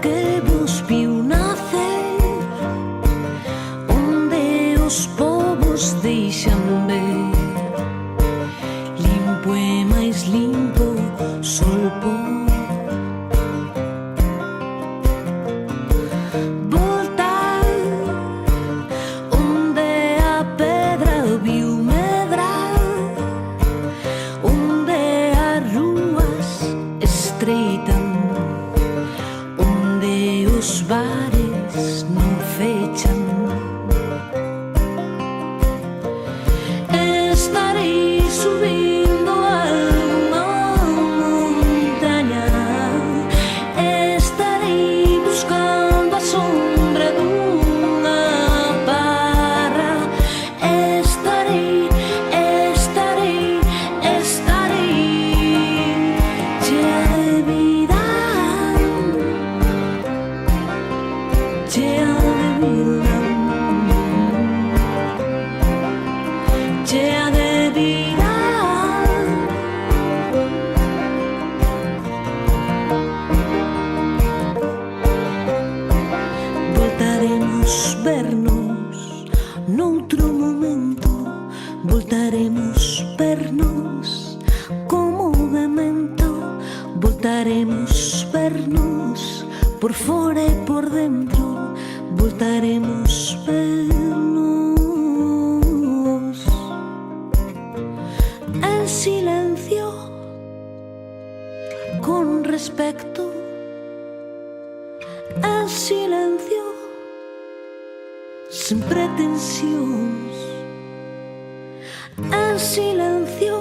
que vos viu nacer, onde os povos deixan ver, limpo e máis limpo sol por voltar, onde a pedra viu medrar, onde as ruas estreitan, onde os bares non fechan. Estarei subindo algunha montaña, estarei buscando a sombra dunha barra, estarei chea de vida, chea de vida, chea de vida. Voltaremos vernos noutro momento, voltaremos vernos como memento, voltaremos vernos por fora e por dentro, voltaremos vernos en silencio, con respecto, en silencio, sin pretensións, en silencio,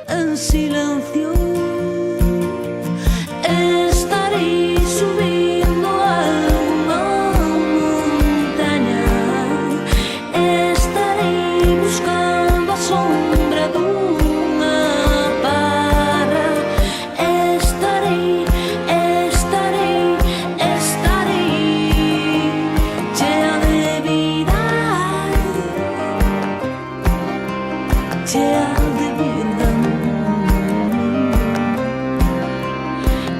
en silencio. Estarei subindo algunha montaña, estarei buscando a sombra dunha barra, estarei chea de vida, chea de vida,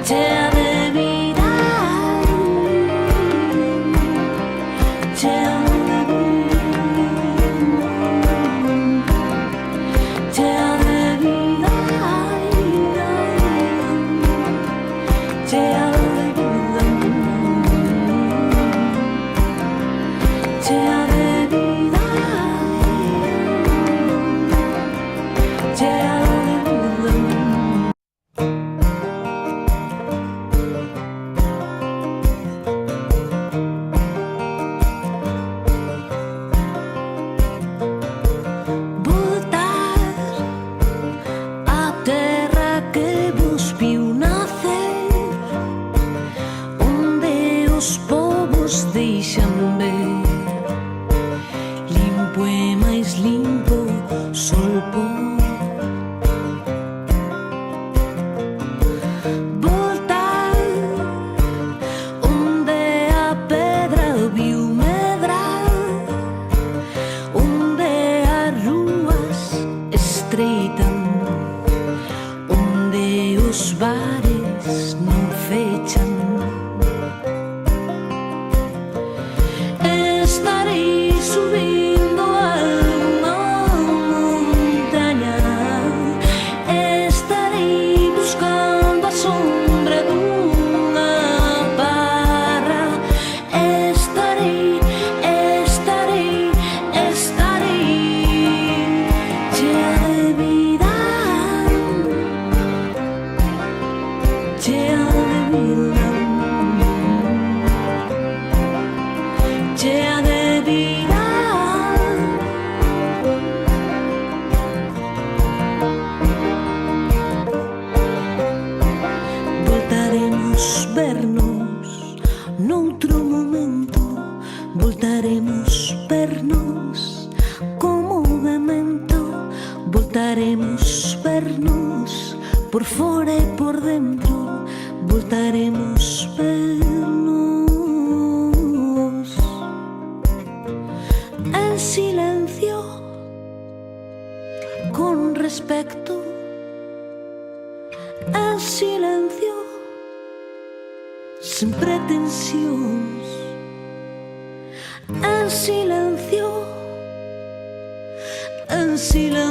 chea de vida, chea de vida, chea de vida, chea de vida, chea de vida, chea de vida. Voltar á terra que vos viu nacer, onde os povos deixan ver, limpo e máis limpo sol por voltar, onde a pedra viu medrar, onde as ruas estreitan, onde os bares non fechan. Estarei subindo algunha montaña, estarei buscando a sombra dunha barra, estarei chea de vida, chea de vida, chea de vida. Voltaremos vernos noutro momento, voltaremos vernos como memento, voltaremos vernos por fora e por dentro, voltaremos vernos en silencio, con respecto, en silencio, sin pretensions, en silencio, en silencio.